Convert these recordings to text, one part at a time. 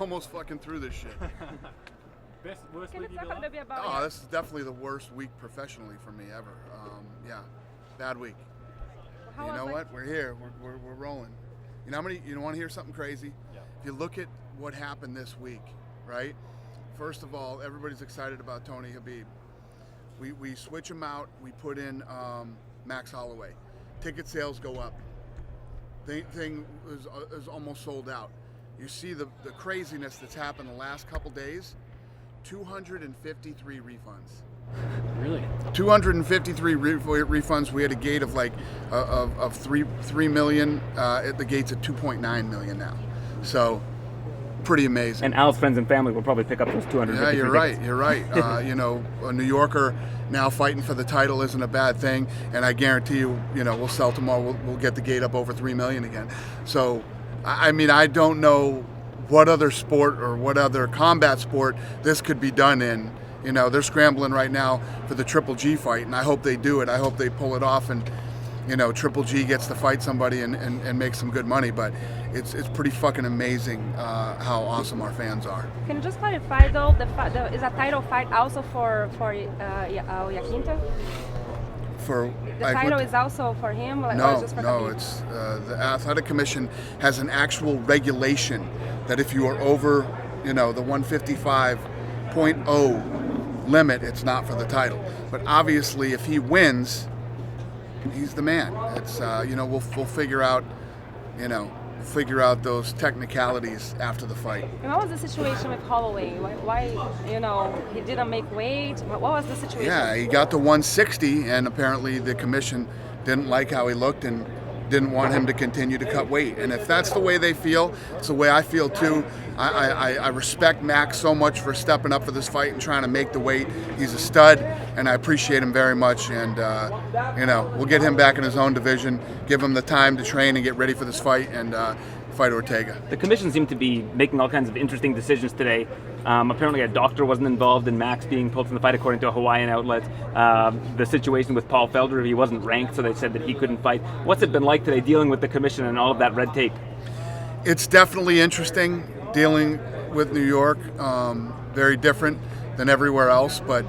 almost fucking through this shit. Worst week you've Can been you talk a little bit on? about Oh, this is definitely the worst week professionally for me ever. Yeah, bad week. How You was, know like- what? We're here. We're rolling. You know how many? You want to hear something crazy? Yeah. If you look at what happened this week, right? First of all, everybody's excited about Tony Khabib. We switch him out. We put in Max Holloway. Ticket sales go up. Thing is almost sold out. You see the craziness that's happened the last couple days. 253 refunds. Really? 253 refunds. We had a gate of like of 3 million. At the gate's at 2.9 million now. So pretty amazing. And Al's friends and family will probably pick up those 250 Yeah, you're right. tickets. You're right. You know, a New Yorker now fighting for the title isn't a bad thing, and I guarantee you, we'll sell tomorrow. We'll get the gate up over 3 million again. So, I mean, I don't know what other sport or what other combat sport this could be done in. They're scrambling right now for the Triple G fight, and I hope they do it. I hope they pull it off, and Triple G gets to fight somebody and make some good money. But it's pretty fucking amazing how awesome our fans are. Can you just clarify though, is a title fight also for Iaquinta? For The title is also for him? Or No, just for no. Khabib? It's the Athletic Commission has an actual regulation that if you are over, the 155.0 limit, it's not for the title. But obviously, if he wins, he's the man. It's we'll figure out, figure out those technicalities after the fight. And what was the situation with Holloway? Why he didn't make weight? What was the situation? Yeah, he got to 160, and apparently the commission didn't like how he looked and didn't want him to continue to cut weight. And if that's the way they feel, it's the way I feel too. I respect Max so much for stepping up for this fight and trying to make the weight. He's a stud, and I appreciate him very much. And we'll get him back in his own division, give him the time to train and get ready for this fight, and fight Ortega. The commission seemed to be making all kinds of interesting decisions today. Apparently a doctor wasn't involved in Max being pulled from the fight, according to a Hawaiian outlet. The situation with Paul Felder, he wasn't ranked, so they said that he couldn't fight. What's it been like today dealing with the commission and all of that red tape? It's definitely interesting dealing with New York. Very different than everywhere else, but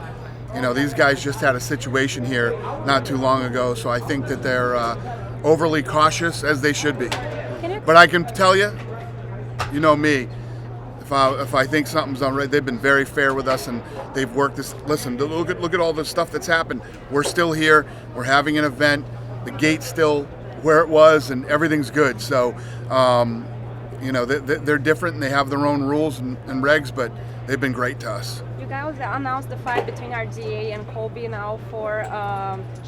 these guys just had a situation here not too long ago, so I think that they're overly cautious, as they should be. But I can tell you, you know me, if I think something's unright, they've been very fair with us, and they've worked this. Listen, look at all the stuff that's happened. We're still here. We're having an event. The gate's still where it was, and everything's good. So, they're different, and they have their own rules and regs, but they've been great to us. You guys announced the fight between RDA and Colby now for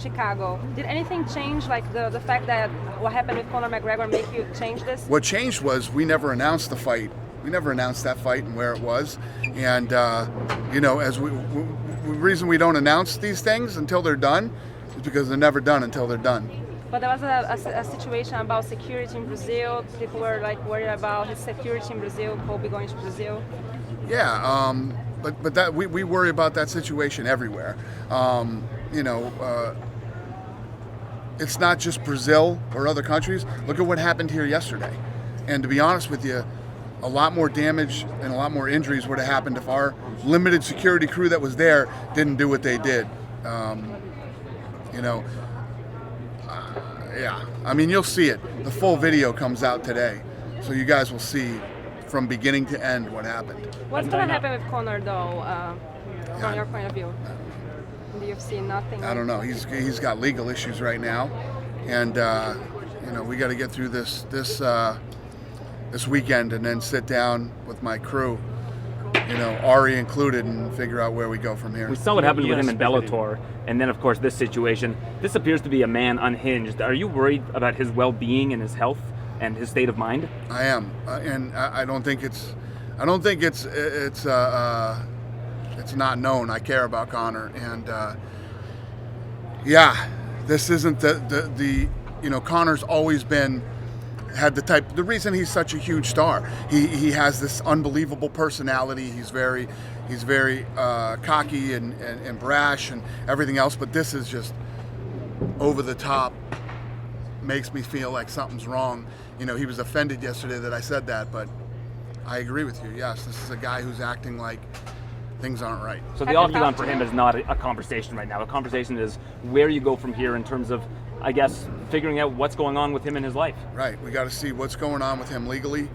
Chicago. Did anything change, like the fact that what happened with Conor McGregor make you change this? What changed was we never announced the fight. We never announced that fight and where it was. And, as the reason we don't announce these things until they're done is because they're never done until they're done. But there was a situation about security in Brazil. People were worried about his security in Brazil, Colby going to Brazil. Yeah, but that we worry about that situation everywhere. It's not just Brazil or other countries. Look at what happened here yesterday. And to be honest with you, a lot more damage and a lot more injuries would have happened if our limited security crew that was there didn't do what they did. Yeah, I mean, you'll see it. The full video comes out today, so you guys will see from beginning to end what happened. What's going to happen with Conor, though, from your point of view? In the UFC, nothing. I don't know. He's got legal issues right now, and we got to get through this weekend and then sit down with my crew, Ari included, and figure out where we go from here. We saw what happened with him in Bellator, and then of course this situation. This appears to be a man unhinged. Are you worried about his well-being and his health and his state of mind? I am, and I don't think it's not known. I care about Conor, and this isn't the Conor's always had the reason he's such a huge star. He has this unbelievable personality. He's very cocky and brash and everything else, but this is just over the top. Makes me feel like something's wrong. He was offended yesterday that I said that, but I agree with you. Yes, this is a guy who's acting like things aren't right. So the octagon for him is not a conversation right now. A conversation is where you go from here in terms of, I guess, figuring out what's going on with him in his life. Right. We got to see what's going on with him legally,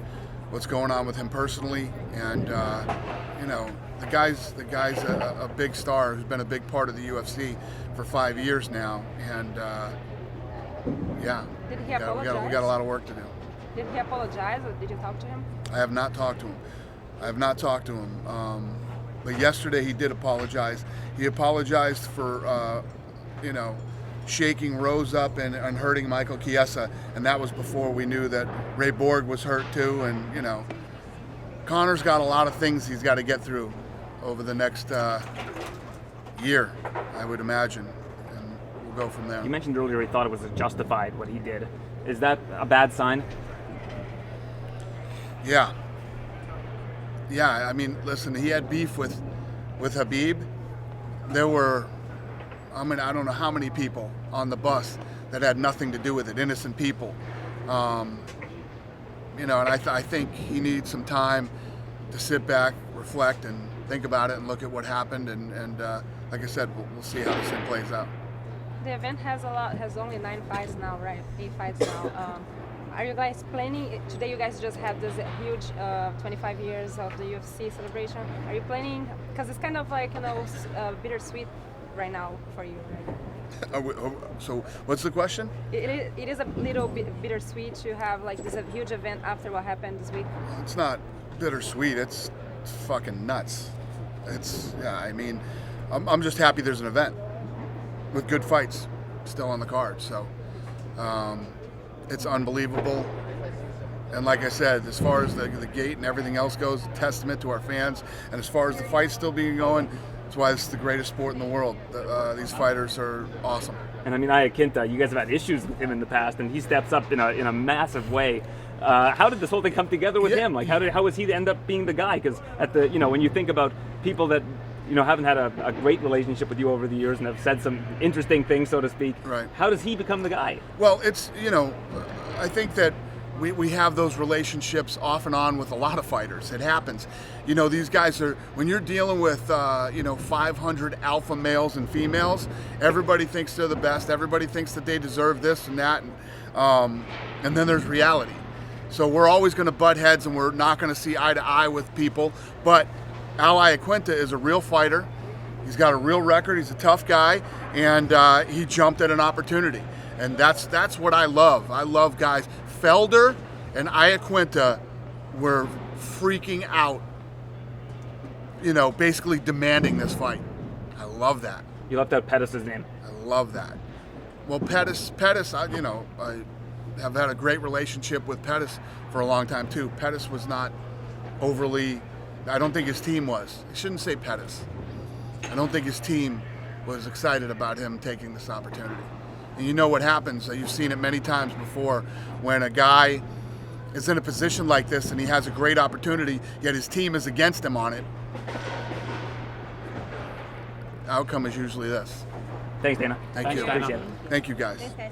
what's going on with him personally, and the guy's a big star who's been a big part of the UFC for 5 years now, and yeah. Did he apologize? We got a lot of work to do. Did he apologize, or did you talk to him? I have not talked to him. But yesterday he did apologize. He apologized for, shaking Rose up and hurting Michael Chiesa, and that was before we knew that Ray Borg was hurt too. And Conor's got a lot of things he's got to get through over the next year, I would imagine, and we'll go from there. You mentioned earlier he thought it was justified what he did. Is that a bad sign? Yeah. I mean, listen, he had beef with Khabib. There were, I don't know how many people on the bus that had nothing to do with it, innocent people. And I think he needs some time to sit back, reflect, and think about it and look at what happened. And like I said, we'll see how this thing plays out. The event has only 9 fights now, right? 8 fights now. Are you guys planning, today you guys just had this huge 25 years of the UFC celebration. Are you planning, because it's kind of like, bittersweet right now for you, right? So what's the question? It is a little bit bittersweet to have like this huge event after what happened this week. It's not bittersweet, it's fucking nuts. I'm just happy there's an event with good fights still on the card. So it's unbelievable. And like I said, as far as the gate and everything else goes, a testament to our fans. And as far as the fight still being going, that's why this is the greatest sport in the world. These fighters are awesome. And I mean, Iaquinta, you guys have had issues with him in the past, and he steps up in a massive way. How did this whole thing come together with him? Like, how was he end up being the guy? Because when you think about people that haven't had a great relationship with you over the years and have said some interesting things, so to speak. Right. How does he become the guy? Well, it's I think that we have those relationships off and on with a lot of fighters. It happens. These guys are, when you're dealing with 500 alpha males and females, everybody thinks they're the best. Everybody thinks that they deserve this and that, and then there's reality. So we're always going to butt heads, and we're not going to see eye to eye with people. But Al Iaquinta is a real fighter. He's got a real record. He's a tough guy, and he jumped at an opportunity. And that's what I love. I love guys. Felder and Iaquinta were freaking out, basically demanding this fight. I love that. You left out Pettis' name. I love that. Well, Pettis, I have had a great relationship with Pettis for a long time too. Pettis was not overly, I don't think his team was. I shouldn't say Pettis. I don't think his team was excited about him taking this opportunity. And you know what happens, you've seen it many times before, when a guy is in a position like this and he has a great opportunity, yet his team is against him on it. The outcome is usually this. Thanks, Dana. Thank you. Appreciate it. Thank you, guys. Okay.